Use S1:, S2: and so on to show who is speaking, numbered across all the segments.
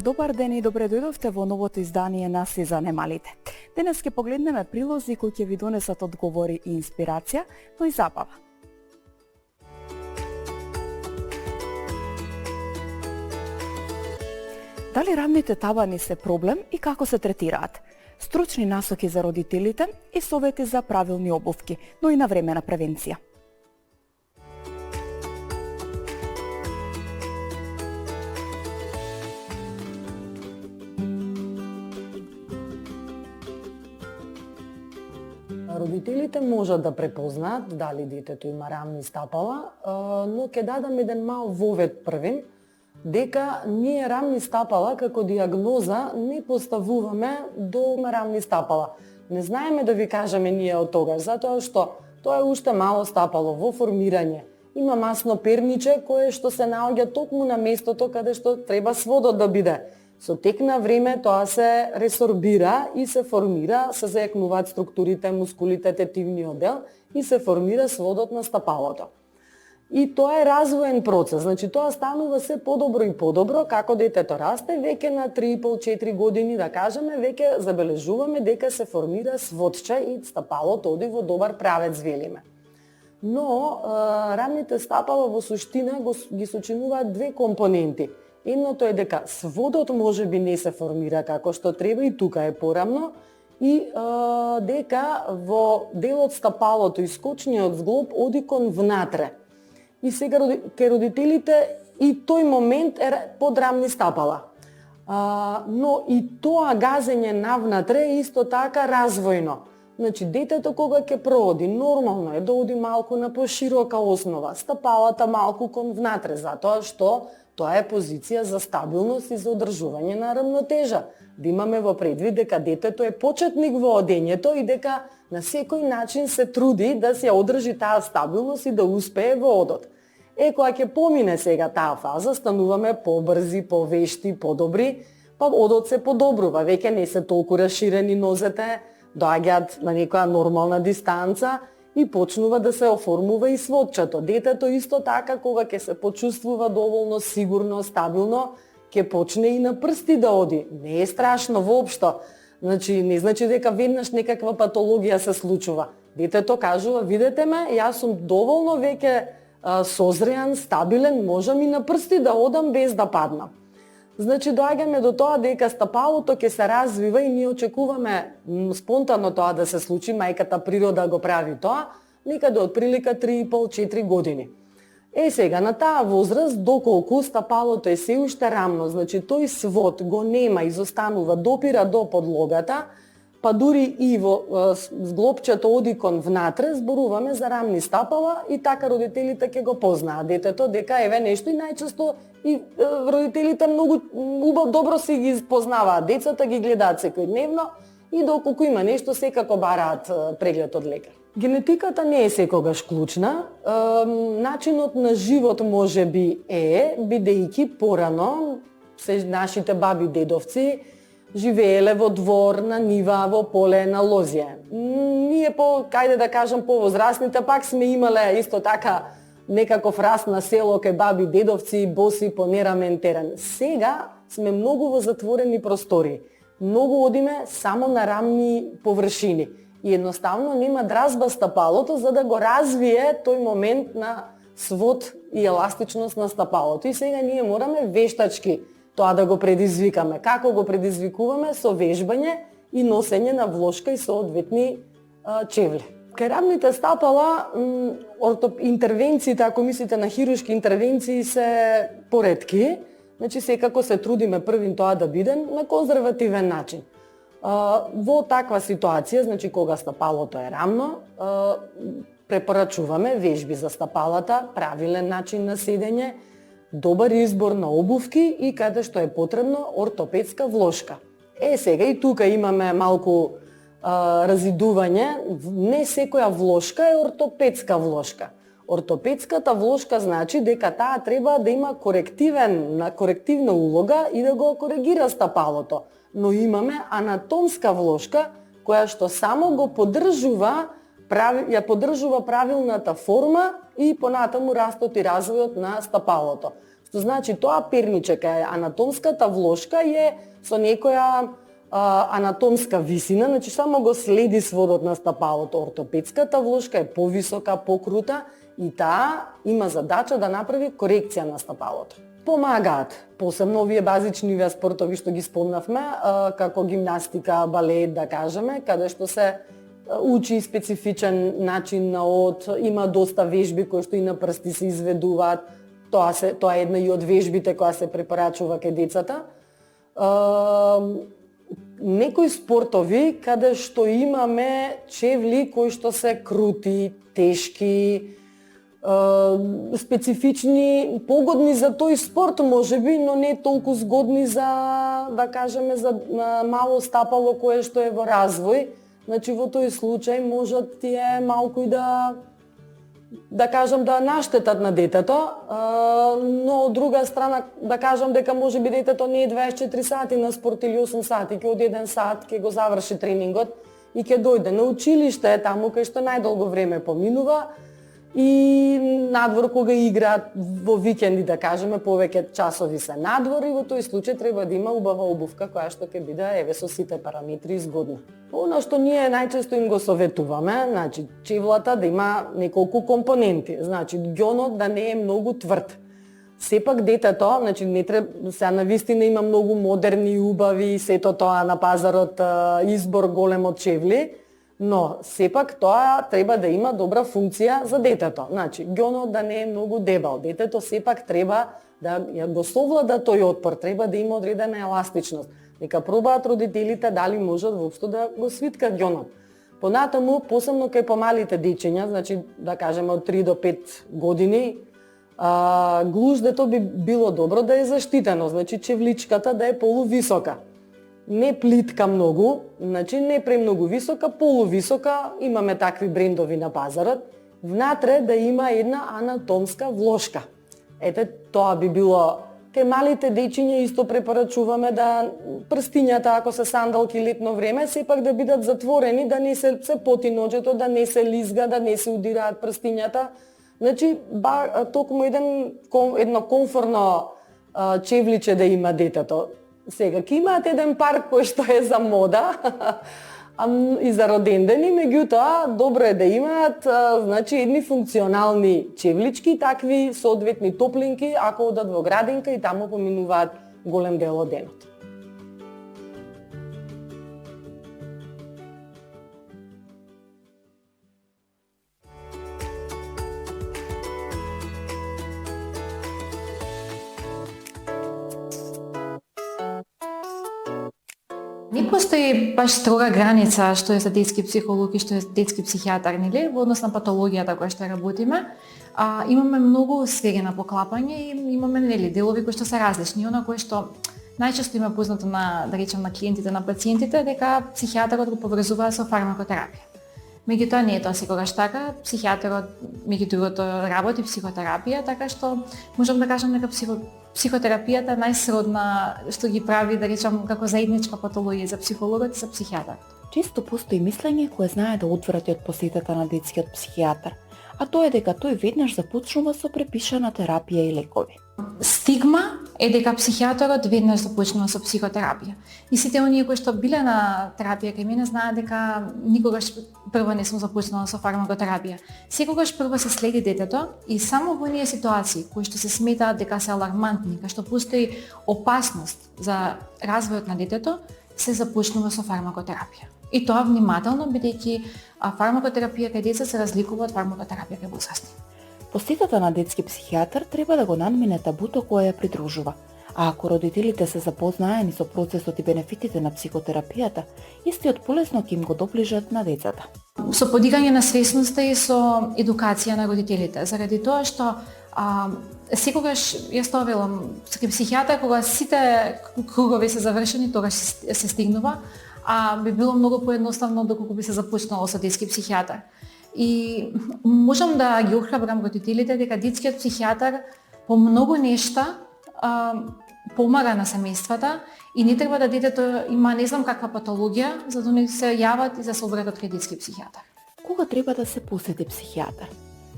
S1: Добар ден и добре дојдовте во новото издание на Си за немалите. Денес ќе погледнеме прилози кои ќе ви донесат одговори и инспирација, но и забава. Дали рамните табани се проблем и како се третираат? Стручни насоки за родителите и совети за правилни обувки, но и навремена превенција.
S2: Родителите можат да препознаат дали детето има рамни стапала, но ќе дадам еден мал вовед првин, дека ние рамни стапала како диагноза не поставуваме до рамни стапала. Не знаеме да ви кажеме ние од тогаш, затоа што тоа е уште мало стапало во формирање. Има масно перниче кое што се наоѓа токму на местото каде што треба сводот да биде. Со тек на време тоа се ресорбира и се формира, се зајакнуваат структурите, мускулите, тетивниот дел и се формира сводот на стапалото. И тоа е развоен процес, значи тоа станува се подобро и подобро како детето расте, веќе на 3,5-4 години, да кажеме, веќе забележуваме дека се формира сводче и стапалото оди во добар правец, велиме. Но рамните стапала во суштина ги сочинуваат две компоненти. Едното е дека сводот можеби не се формира како што треба и тука е порамно и дека во делот стапалото и скочниот зглоб оди кон внатре. И сега ке родителите и тој момент е под рамни стапала. Но и тоа газење навнатре е исто така развојно. Значи, детето кога ќе прооди, нормално е да оди малку на поширока основа, стапалата малку кон внатре, затоа што тоа е позиција за стабилност и за одржување на рамнотежа. Да имаме во предвид дека детето е почетник во одењето и дека на секој начин се труди да се одржи таа стабилност и да успее во одот. Кога ќе помине сега таа фаза, стануваме побрзи, повешти, подобри, па одот се подобрува, веќе не се толку расширени нозете, доаѓаат на некоја нормална дистанца и почнува да се оформува и сводчето. Детето исто така, кога ќе се почувствува доволно сигурно, стабилно, ќе почне и на прсти да оди. Не е страшно воопшто. Значи, не значи дека веднаш некаква патологија се случува. Детето кажува, видете ме, јас сум доволно веќе созреан, стабилен, можам и на прсти да одам без да паднам. Значи, доаѓаме до тоа дека стапалото ќе се развива и ние очекуваме спонтано тоа да се случи, мајката природа го прави тоа, некаде од прилика 3,5-4 години. Сега, на таа возраст, доколку стапалото е се уште рамно, значи тој свод го нема, изостанува, допира до подлогата, па дури и во зглобчето оди кон внатре, зборуваме за рамни стапала и така родителите ќе го познаат детето дека еве нешто и најчесто и родителите многу добро си ги познаваат децата, ги гледаат секојдневно и доколку има нешто секако бараат преглед од лекар. Генетиката не е секогаш клучна, начинот на живот можеби е, бидејќи порано нашите баби дедовци живееле во двор, на нива, во поле, на лозје. Ние кајде да кажам, повозрастните пак сме имале исто така некаков раст на село кај баби, дедовци, боси по нерамен терен. Сега сме многу во затворени простори. Многу одиме само на рамни површини. И едноставно нема дразба стапалото за да го развие тој момент на свод и еластичност на стапалото. И сега ние мораме вештачки тоа да го предизвикаме. Како го предизвикуваме? Со вежбање и носење на влошка и соодветни чевли. Кај рамните стапала, интервенциите, ако мислите на хируршки интервенции, се поретки. Значи, секако се трудиме првин тоа да биде на конзервативен начин. Во таква ситуација, значи кога стапалото е рамно, препорачуваме вежби за стапалата, правилен начин на седење, добар избор на обувки и каде што е потребно ортопедска влошка. Сега и тука имаме малку разидување, не секоја влошка е ортопедска влошка. Ортопедската влошка значи дека таа треба да има корективна улога и да го коригира стапалото. Но имаме анатомска влошка која што само го поддржува правилната форма и понатаму растот и развојот на стапалото. Што значи тоа перниче кај анатомската влошка е со некоја анатомска висина, значи само го следи сводот на стапалото. Ортопедската влошка е повисока, покрута и таа има задача да направи корекција на стапалото. Помагаат, посебно овие базични спортови што ги спомнавме, како гимнастика, балет, да кажеме, каде што се учи специфичен начин на од, има доста вежби кои што и на прсти се изведуваат. Тоа е една и од вежбите која се препорачува кај децата. Некои спортови каде што имаме чевли кои што се крути, тешки, специфични, погодни за тој спорт можеби, но не толку згодни за, да кажеме, за мало стапало кое што е во развој. Значи во тој случај можат тие малку и да кажам да наштетат на детето, но од друга страна да кажам дека можеби детето не е 24 сати на спорт или 8 сати, ќе од 1 сат ќе го заврши тренингот и ќе дојде на училиште, таму кај што најдолго време поминува, и надвор кога играат во викенди, да кажеме, повеќе часови се надвор и во тој случај треба да има убава обувка која што ќе биде еве со сите параметри изгодна. Она што ние најчесто им го советуваме, значи чевлата да има неколку компоненти, значи ѓонот да не е многу тврд. Сепак детето, значи не треба, сега навистина има многу модерни и убави, сето тоа на пазарот избор голем од чевли, но сепак тоа треба да има добра функција за детето. Значи, ѓонот да не е многу дебел. Детето сепак треба да го совлада тој отпор, треба да има одредена еластичност. Нека пробаат родителите дали можат воопшто да го свиткат ѓонот. Понатаму, посебно кај помалите дечиња, значи да кажеме од 3 до 5 години, глуждето би било добро да е заштитено, значи чевличката да е полувисока. Не плитка многу, значи не премногу висока, полувисока, имаме такви брендови на пазарот. Внатре да има една анатомска влошка. Ете, тоа би било. Кај малите дечиња исто препорачуваме да прстињата, ако се сандалки летно време, сепак да бидат затворени, да не се поти ноџето, да не се лизга, да не се удираат прстињата. Значи, токму едно комфорно чевличе да има детето. Сега, ќе имаат еден парк кој што е за мода и за родендени, меѓутоа, добро е да имаат значи, едни функционални чевлички, такви соодветни топлинки, ако одат во градинка и таму поминуваат голем дел од денот.
S3: Не постои баш строга граница што е за детски психолог и што е детски психијатар, нели, во однос на патологијата која што работиме. Имаме многу сфери на поклапање и имаме нели делови кои што се различни, она кое што најчесто има познато на, да речем, на клиентите, на пациентите, дека психијатарот го поврзува со фармакотерапија. Меѓутоа не е тоа секогаш така. Психијатарот, меѓу другото, работи психотерапија, така што можам да кажам дека психотерапијата е најсродна што ги прави, да речам, како заедничка патологија за психологот и за психијатарот.
S1: Често постои мислење кое знае да одврати од посетата на детскиот психијатар, а тоа е дека тој веднаш започнува со препишана терапија и лекови.
S3: Стигма е дека психијаторот веднаш започнува со психотерапија. И сите оние кои што биле на терапија кај мене знаат дека никогаш прво не сум започнала со фармакотерапија. Секогаш прво се следи детето и само во оние ситуации кои што се сметаат дека се алармантни, кај што постои опасност за развојот на детето, се започнува со фармакотерапија. И тоа внимателно, бидејќи фармакотерапија кај деца се разликува од фармакотерапија кај возрастни.
S1: Посетата на детски психијатар треба да го надмине табуто кое ја придружува, а ако родителите се запознаени со процесот и бенефитите на психотерапијата, истиот полесно ќе им го доближат на децата.
S3: Со подигање на свесноста и со едукација на родителите, заради тоа што секогаш ја ставилам кај психијатар кога сите кругови се завршени, тогаш се стигнува, а би било многу поедноставно доколку би се започнало со детски психијатар. И можам да ги охрабрам родителите дека детскиот психијатар по многу нешта помага на семејствата и не треба да детето има не знам каква патологија за да не се јават и за се обратат кај детски психијатар.
S1: Кога треба да се посети психијатар?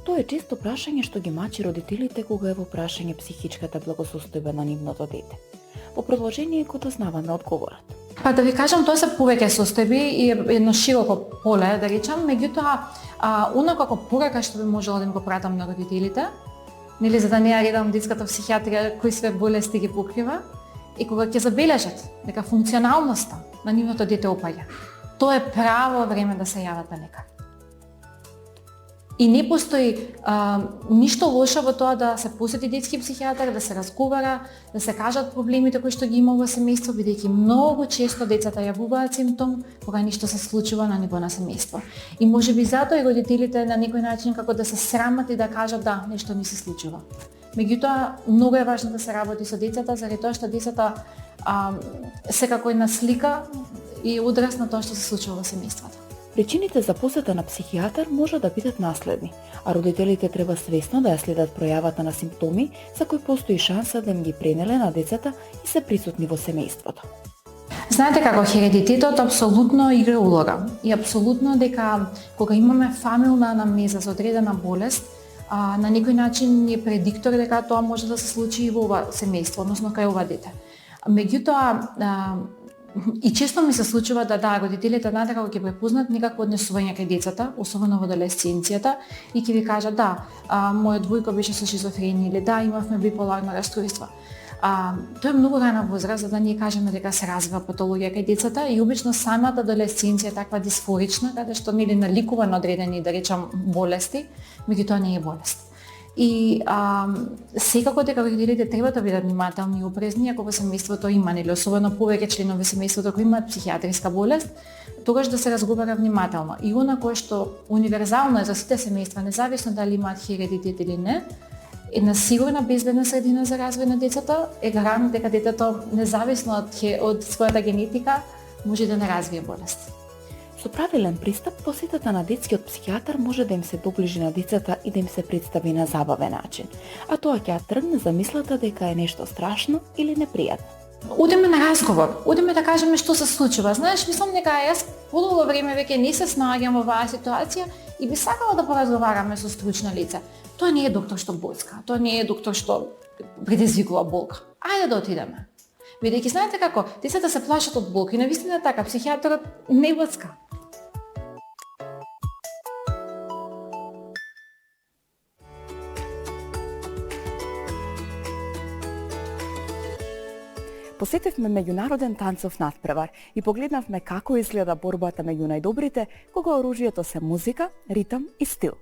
S1: Тоа е често прашање што ги мачи родителите кога е во прашање психичката благосостојба на нивното дете. По продолжение го дознаваме одговорот.
S3: Па да ви кажам, тоа се повеќе состојби и едно широко поле, да речам, меѓутоа, она како порака што би можела да им го пратам на родителите, нели, за да не ја редам детската психијатрија кои све болести ги покрива, и кога ќе забележат дека функционалноста на нивното дете опаѓа, тоа е право време да се јават на лекар. И не постои ништо лошо во тоа да се посети детски психијатар, да се разговара, да се кажат проблемите кои што ги има во семејство, бидејќи многу често децата јавуваат симптом кога ништо се случува на ниво на семејство. И можеби затоа и родителите на некој начин како да се срамат и да кажат да, нешто ми се случува. Меѓутоа, многу е важно да се работи со децата, заради тоа што децата секако една слика и одраз на тоа што се случува во семејството.
S1: Причините за посета на психијатар може да бидат наследни, а родителите треба свесно да ја следат пројавата на симптоми за кои постои шанса да им ги пренеле на децата и се присутни во семејството.
S3: Знаете како хередитетот апсолутно игра улога и апсолутно дека кога имаме фамилна анамнеза за одредена болест, на некој начин е предиктор дека тоа може да се случи и во ова семејство, односно кај ова дете. Меѓутоа, и често ми се случува да родителите натака ќе препознат некакво однесување кај децата, особено во адолесценцијата, и ќе ви кажат да, мојот двојко беше со шизофренија или да, имавме биполарно расстройство. Тоа е многу рана возраст за да ние кажеме дека се развива патологија кај децата и обично самата адолесценција е таква дисфорична, каде што нели наликува на одредени, да речам, болести, меѓутоа не е болест. И секако дека родителите треба да бидат внимателни и опрезни ако во семејството има, нели особено повеќе членови семејството кои имаат психијатриска болест, тогаш да се разговара внимателно. И она кое што универзално е за сите семејства, независно дали имаат хередитет или не, една сигурна безбедна средина за развој на децата е гарант дека детето, независно од својата генетика, може да не развие болест.
S1: Со правилен пристап, посетата на детскиот психијатар може да им се доближи на децата и да им се представи на забавен начин, а тоа ќе ја тргне за мислата дека е нешто страшно или непријатно.
S3: Одеме на разговор, одеме да кажеме што се случува. Знаеш, мислам дека јас подолго време веќе не се снаоѓам во оваа ситуација и би сакала да поразговараме со стручно лице. Тоа не е доктор што боцка, тоа не е доктор што предизвикува болка. Ајде да отидеме. Бидејќи знаете како, децата се плашат од болка и навистина така, психијатрот не боцка.
S1: Посетивме меѓународен танцов натпревар и погледнавме како изгледа борбата меѓу најдобрите кога оружјето се музика, ритам и стил.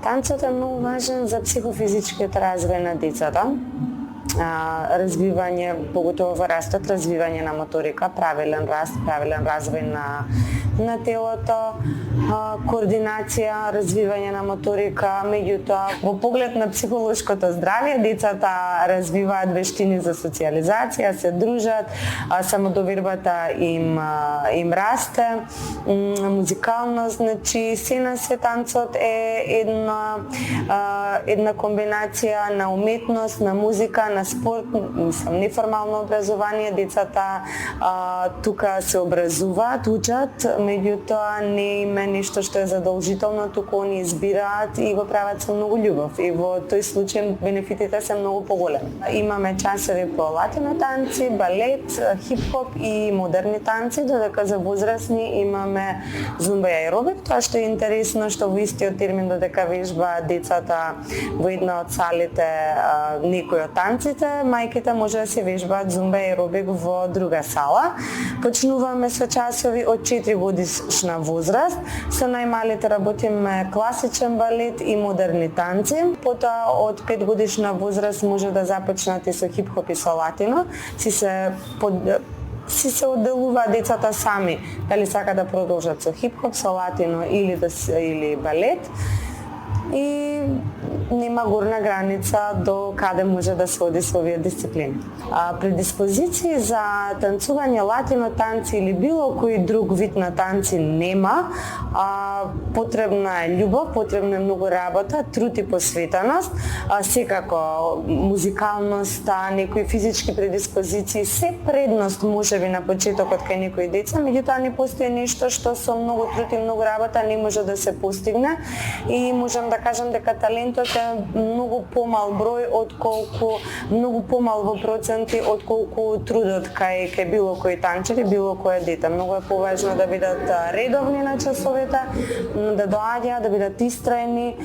S2: Танцот е многу важен за психофизичкиот развој на децата. Развивање, поготово во растот, развивање на моторика, правилен раст, правилен развој на телото, координација, развивање на моторика, меѓутоа во поглед на психолошкото здравје децата развиваат вештини за социјализација, се дружат, самодовербата им расте, музикално, значи се на се танцот е една комбинација на уметност, на музика, на спорт, мислам, неформално образование, децата тука се образуваат, учат, меѓутоа не има нешто што е задолжително, туку они избираат и го прават со многу љубов. И во тој случај бенефитите се многу поголеми. Имаме часови по латино танци, балет, хип-хоп и модерни танци, додека за возрастни имаме зумба и аеробик. Тоа што е интересно, што во истиот термин додека вежба децата во една од салите некој од танците, мајките може да се вежбаат зумба и аеробик во друга сала. Почнуваме со часови од 4 годишна возраст, со најмалите работиме класичен балет и модерни танци. Потоа од 5 годишна возраст може да започнате со хип-хоп и со латино. Си се одделуваат децата сами, дали сака да продолжат со хип-хоп, со латино или балет. И има горна граница до каде може да се оди со овие дисциплини. Предиспозиции за танцување латино танци или било кој друг вид на танци нема. Потребна е љубов, потребна е многу работа, труд и посветеност, секако музикалноста, некои физички предиспозиции, се предност можеби на почетокот кај некои деца, меѓутоа не постои нешто што со многу труд и многу работа не може да се постигне и можам да кажам дека талентот е многу помал број отколку многу помал во проценти отколку трудот кај било кој танчер и било кое дете. Многу е поважно да бидат редовни на часовете, да доаѓаат, да бидат истраени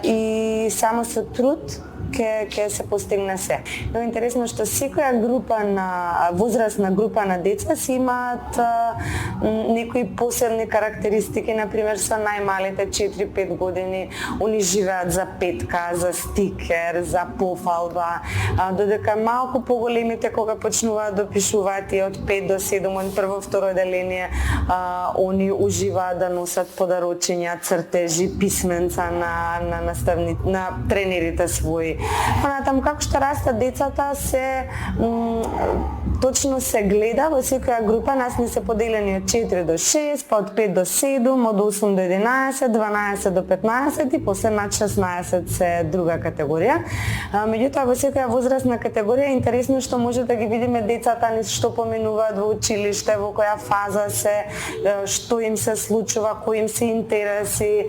S2: и само со труд ќе се постигне се. Но интересно што секоја група на возрастна група на деца си имаат некои посебни карактеристики, например со најмалите 4-5 години, они живеат за петка, за стикер, за пофалба, додека малку поголемите кога почнуваат да пишуваат и од 5 до 7, од прво второ деление, они уживаат да носат подарочиња, цртежи, писменца на тренерите своји. Понатаму како што растат децата се точно се гледа во секоја група, нас не се поделени од 4 до 6, па од 5 до 7, од 8 до 11, 12 до 15 и после над 16 се друга категорија. Меѓутоа во секоја возрастна категорија интересно што може да ги видиме децата што поменуваат во училиште, во која фаза се, што им се случува, кои им се интереси,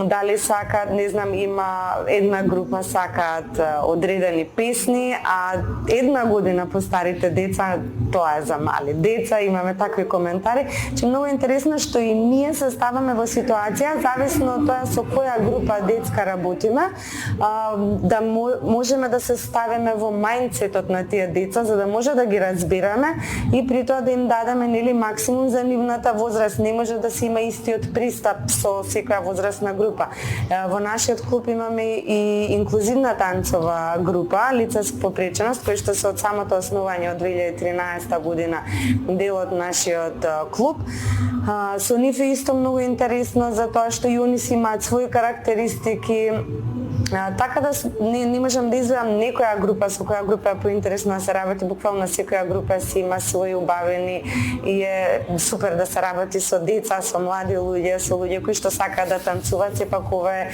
S2: дали сакаат, не знам, има една група сакаат одредени песни, а една година постарите деца, тоа е за мали деца, имаме такви коментари, че многу интересно што и ние се ставаме во ситуација, зависно од тоа со која група детска работиме, да можеме да се ставиме во мајндсетот на тие деца, за да може да ги разбираме и при тоа да им дадеме нели максимум за нивната возраст. Не може да се има истиот пристап со секоја возрастна група. Во нашиот клуб имаме и инклузивна танцова група, лица со попреченост, кои што се од самото основање од 2013 година дел од нашиот клуб. Со нив е исто многу интересно за тоа што и они си имаат своји карактеристики. Така да не можам да издвојам некоја група со која група е поинтересно да се работи, буквално секоја група си има своји убавени и е супер да се работи со деца, со млади луѓе, со луѓе кои што сакаат да танцуваат, сепак ова е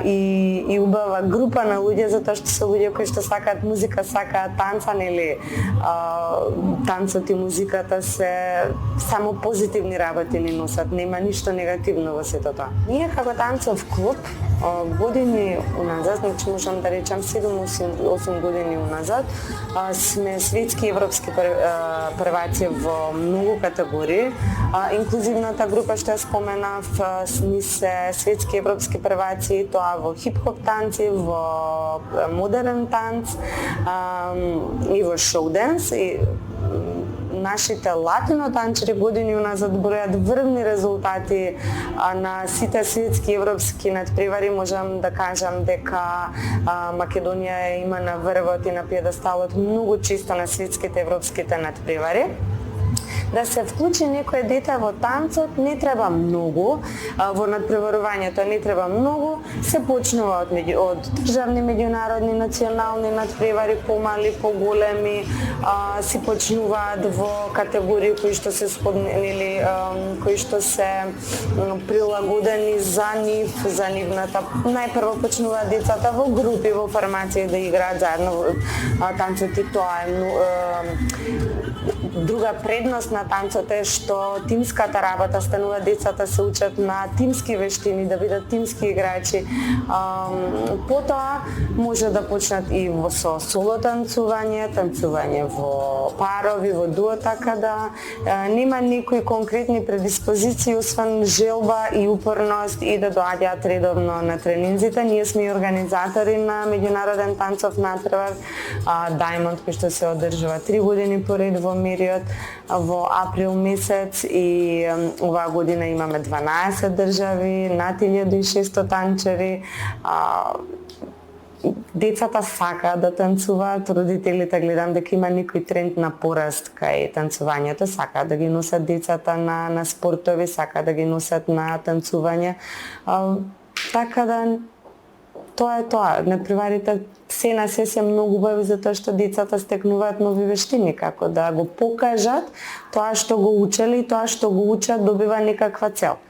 S2: и убава група на луѓе затоа што се луѓе кои што сакаат музика, сакаат танца, нели танцот и музиката се само позитивни работи ни носат, нема ништо негативно во сето тоа. Ние како танцов клуб години уназад, значи можам да речам 7-8 години уназад, сме светски и европски прваци во многу категории. Инклузивната група што ја споменав, ни се светски европски прваци, тоа во хип-хоп танци, во модерен танц и во шоу-денс. Нашите латино танчери години уназад бројат врвни резултати на сите светски европски надпревари. Можам да кажам дека Македонија има на врвот и на пиедесталот многу често на светските европските надпревари. Да се вклучи некое дете во танцот не треба многу, во надпреварувањето не треба многу, се почнува од државни, меѓународни, национални надпревари, помали, поголеми, си почнуваат во категории кои што се сходнели, кои што се прилагодени за нив, за нивната. Најпрво почнуваат децата во групи, во формации да играат заедно танцот и тоа е друга предност на танцот е што тимската работа станува, децата се учат на тимски вештини, да бидат тимски играчи. Потоа може да почнат и со соло танцување во парови, во дуо, така да нема никои конкретни предиспозиции освен желба и упорност и да доаѓаат редовно на тренинзите. Ние сме и организатори на меѓународен танцов надпревар Diamond, кој што се одржува 3 години поред во Мириот во април месец и оваа година имаме 12 држави, над 1600 танчери. Децата сакаат да танцуваат, родителите гледам дека има некој тренд на пораст кај танцувањето, сакаат да ги носат децата на спортови, сакаат да ги носат на танцување. Така да тоа е тоа. Надпреварите се на се многу убави затоа што децата стекнуваат нови вештини, како да го покажат тоа што го учеле и тоа што го учат добива некаква цел.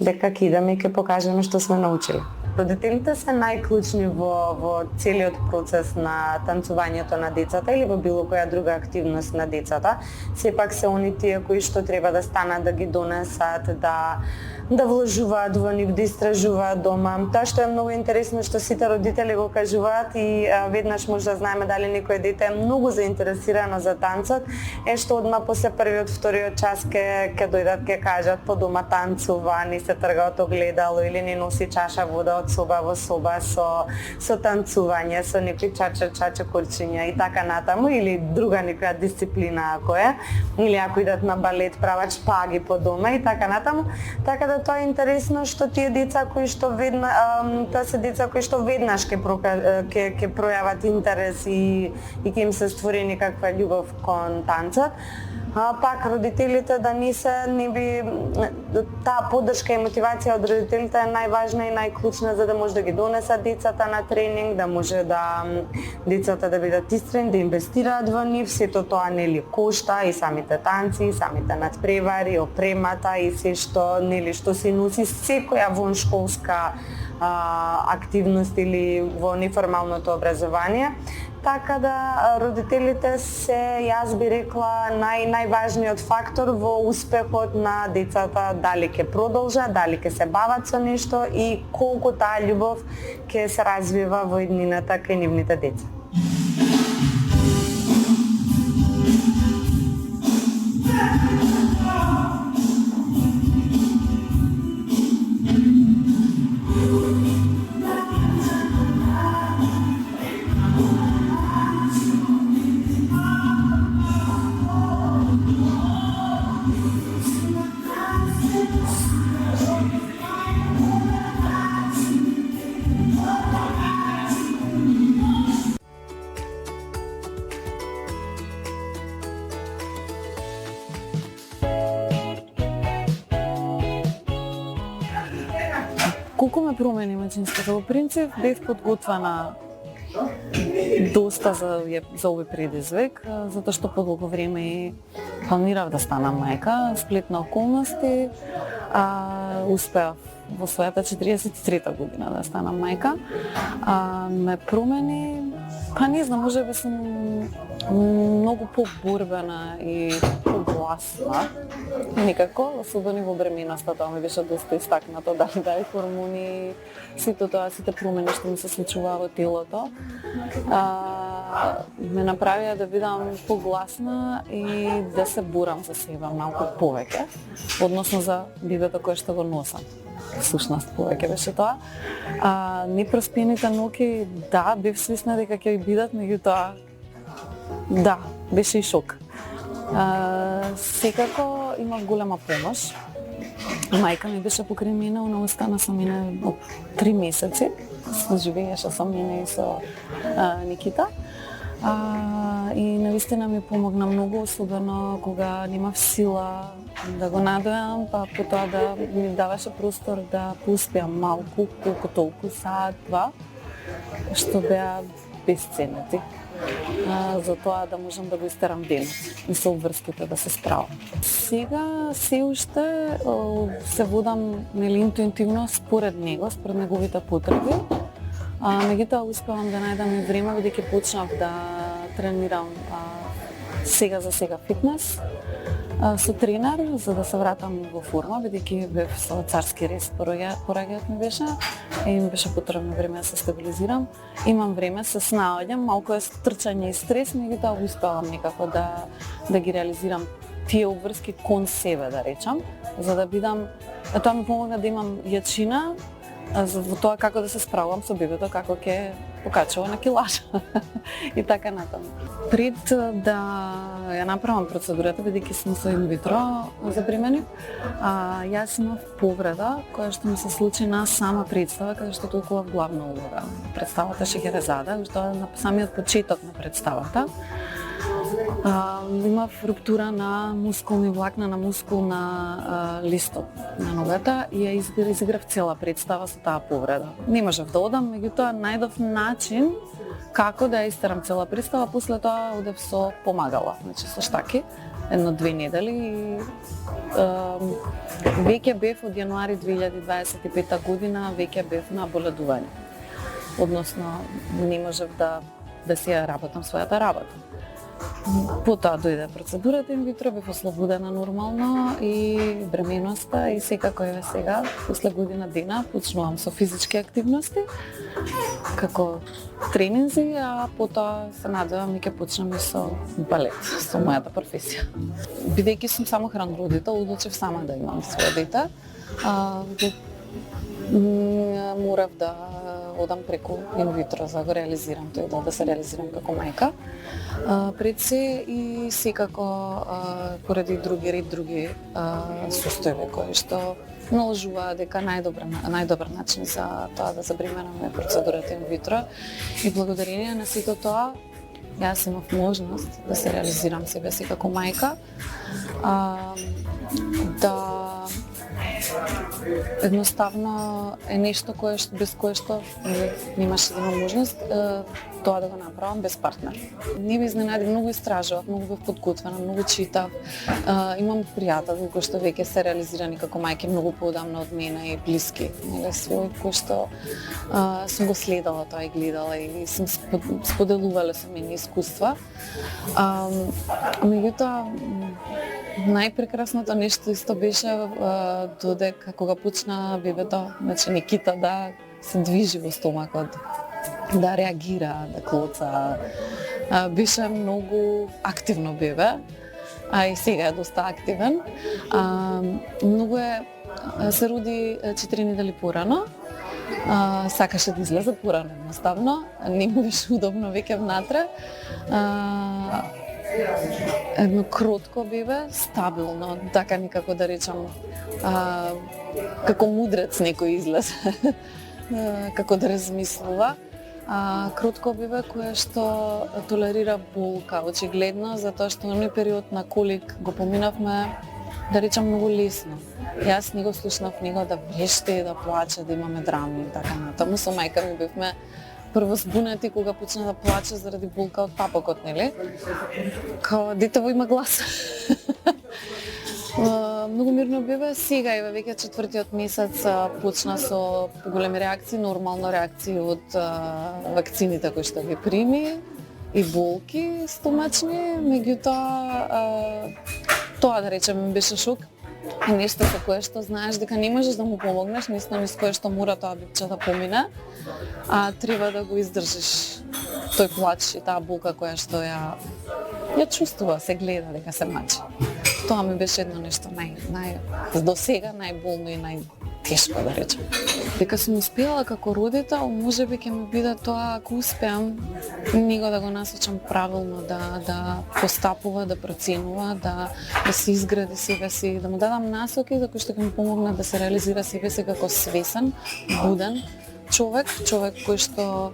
S2: Дека ќе идеме и ќе покажеме што сме научиле. Родителите се најклучни во целиот процес на танцувањето на децата или во било која друга активност на децата. Сепак се они тие кои што треба да станат, да ги донесат, да вложуваат во нив, да истражуваат дома. Тоа што е многу интересно што сите родители го кажуваат и веднаш може да знаеме дали некој дете е многу заинтересирано за танцот, е што одма после првиот, вториот час ќе дојдат, ќе кажат по дома танцува, ни се трга од огледало или ни носи чаша вода од соба во соба со танцување, со некои чача корчиња и така натаму, или друга некоја дисциплина ако е, или ако идат на балет прават шпаги по дома и така натаму. Така да тоа е интересно што тие деца кои што тоа се деца кои што веднаш ќе пројават интерес и ќе им се створи некаква љубов кон танцот. Пак родителите да не би таа поддршка и мотивација од родителите е најважна и најклучна за да може да ги донесат децата на тренинг, да може да децата да бидат истрени, да инвестираат во нив, сето тоа нели кошта и самите танци, и самите надпревари, опремата и се што нели што се носи секоја воншколска активност или во неформалното образование. Така да родителите се, јас би рекла, најважниот фактор во успехот на децата, дали ќе продолжат, дали ќе се бават со нешто и колку таа љубов ќе се развива во иднината кај нивните деца. Колку ме промени мајчинството? Во принцип бев подготвена доста за овој предизвик, затоа што подолго време планирав да станам мајка, сплет на околности, успеав во својата 43-та година да станам мајка. Ме промени, па не знам, може би сум многу поборбена и погласна некако, особено во бременоста, тоа ми беше доста истакнато, дали хормони, сите промени што ми се случува во телото, ме направија да бидам погласна и да се борам за себе малку повеќе, односно за бебето кое што го носам. Всушност повеќе беше тоа. Непроспените ноќи, да, бев свесна дека ќе бидат, меѓутоа, да, беше и шок. Секако имав голема помош. Мајка ми беше покрај мене, она остана со мене од 3 месеци. Живееше со мене и со Никита. И навистина ми помогна многу, особено кога немав сила да го надојам, па потоа да ми даваше простор да поспиам малку, колку толку, саат-два, што беа безценети. За тоа да можам да го истерам денот и со обврските да се справам. Сега се уште се водам интуитивно според него, според неговите потреби. Меѓутоа успевам да најдам и време бидејќи почнав да тренирам сега за сега фитнес со тренер за да се вратам во форма, бидејќи бев со царски рез пораѓајот ми беше и ми беше потребно време да се стабилизирам. Имам време, се снаоѓам, малку е трчање и стрес, меѓутоа успевам некако да ги реализирам тие обврски кон себе, да речам, за да бидам, тоа ми помогна да имам јачина во тоа како да се справувам со бебето, како ќе покачува на килажа и така натаму. Пред да ја направам процедурата, бидејќи сум со инвитро запремени, јас имав повреда која што ми се случи на сама представа, каде што толкував главна улога. Представата Шехерезада, што на самиот почеток на представата.
S4: Имав руптура на мускулни влакна, на мускулна листот на ногата и ја изиграв цела представа со таа повреда. Не можев да одам, меѓутоа најдов начин како да ја истерам цела представа, после тоа одев со помагала, значи со штаки, 1-2 недели и веќе бев од јануари 2025 година, веќе бев на боледување. Односно, не можев да си ја работам својата работа. Потоа дојде процедурата инвитро, бев ослободена нормално и бременоста и секако е сега, после година дена, почнувам со физички активности, како тренинзи, а потоа се надевам и ќе почнем и со балет, со мојата професија. Бидејќи сум самохран родител, одлучив сама да имам своје дете. Морав да одам преку инвитро за да го реализирам тој да се реализирам како мајка. Пред се и секако поради други состојби кои што наложуваат дека најдобар начин за тоа да забременаме процедурата инвитро и благодарение на сето тоа јас имав можност да се реализирам себе си како мајка, да едноставно е нешто без кое што немаше да имам можност тоа да го направам без партнер. Не ме изненади, многу истражував, многу бев подготвена, многу читав. Имам пријатели кои што веќе се реализирани како мајки многу поодамна од мене и блиски, свој кои што сум го следала тоа и гледала и сум споделувала со мене искуства. Меѓутоа најпрекрасното нешто исто беше додека кога почна бебето, значи Никита да се движи во стомакот, да реагира, да клоца. Беше многу активно бебе, а и сега е доста активен. Се роди 4 недели порано. Сакаше да излезе порано едноставно, не му беше удобно веќе внатре. Едно кротко бебе, стабилно, така некако да речам, како мудрец некој излез, како да размислува. Кротко бебе кое што толерира болка, очигледно, затоа што на период на колик го поминавме, да речам, многу лесно. Јас не го слушнав него да вреште, да плаче, да имаме драми и така натаму. Со мајка ми бевме прво збунети кога почна да плаче заради болка од папокот, нели? Као детево има глас. Многу мирно бебе, сега е веќе 4-тиот месец почна со поголеми реакции, нормално реакции од вакцините кои што ги прими и болки стомачни, меѓутоа тоа да речем беше шок. И нешто со кое што знаеш дека не можеш да му помогнеш, нешто низ кое што мора тоа бебче да помине, а треба да го издржиш тој плач и таа болка која што ја чувствува, се гледа дека се мачи. Тоа ми беше едно нешто до сега најболно и најтешко да речем. Дека сум успеала како родител, можеби ќе ми биде тоа ако успеам него да го насочам правилно, да постапува, да проценува, да се изгради себе си, да му дадам насоки за кои што ќе му помогнат да се реализира себе си како свесен, буден човек кој што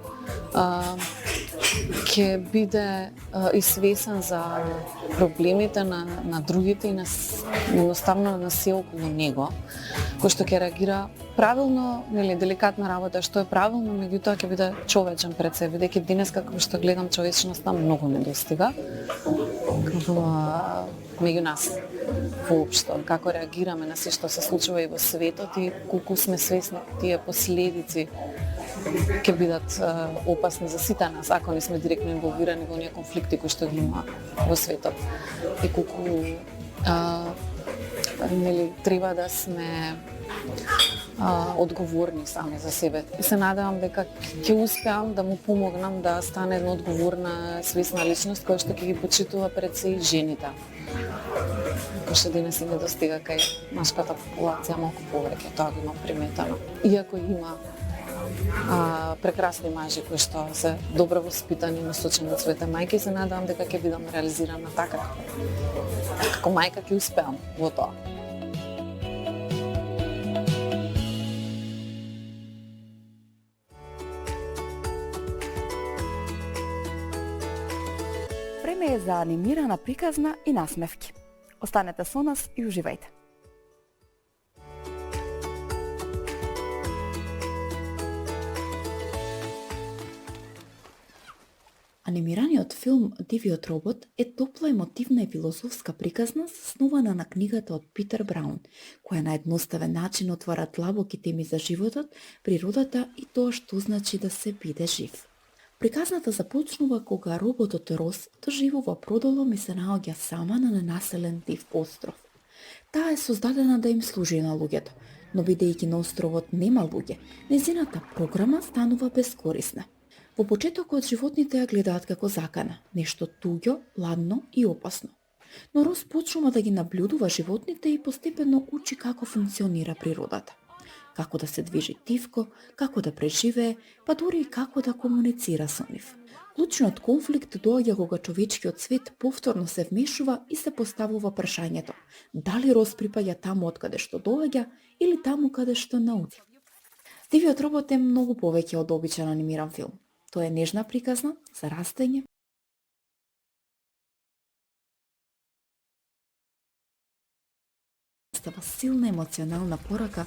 S4: ќе биде и свесен за проблемите на другите и едноставно на се околу него, кој што ќе реагира правилно, нели деликатна работа, што е правилно, меѓутоа ќе биде човечен пред себе, бидејќи денес како што гледам човечноста многу недостига меѓу нас воопшто, како реагираме на се што се случува и во светот и колку сме свесни тие последици ќе бидат опасни за сите нас ако не сме директно инволвирани во оние конфликти кои што ги има во светот и колку треба да сме одговорни сами за себе. И се надевам дека ќе успеам да му помогнам да стане една одговорна, свесна личност која што ќе ги почитува пред се и жените. Кој што денес и не достига кај машката популација малку повеќе, тоа го има приметено. Иако има прекрасни мажи кои што се добро воспитани, насочени од своите мајки, се надевам дека ќе бидам реализирана така. Како мајка ќе успеам во тоа.
S1: Време е за анимирана приказна и насмевки. Останете со нас и уживајте. Анимираниот филм Дивиот робот е топла емотивна и филозофска приказна заснована на книгата од Питер Браун, која на едноставен начин отвара длабоки теми за животот, природата и тоа што значи да се биде жив. Приказната започнува кога роботот Рос доживува продолом и се наоѓа сама на ненаселен див остров. Таа е создадена да им служи на луѓето, но бидејќи на островот нема луѓе, незината програма станува бескорисна. Во почетокот животните ја гледаат како закана, нешто туѓо, ладно и опасно. Но Рос почнува да ги наблюдува животните и постепено учи како функционира природата. Како да се движи тивко, како да преживее, па дури и како да комуницира со нив. Клучниот конфликт доаѓа кога човечкиот свет повторно се вмешува и се поставува прашањето: дали Рос припаѓа таму од каде што доаѓа или таму каде што научи? Дивиот робот е многу повеќе од обичен анимиран филм. Тоа е нежна приказна за растење, става силна емоционална порака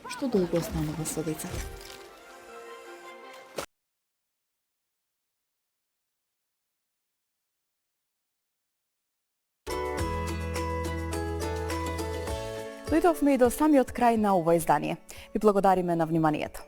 S1: што долго останува со децата. Дојдовме и до самиот крај на ова издание. Ви благодариме на вниманието.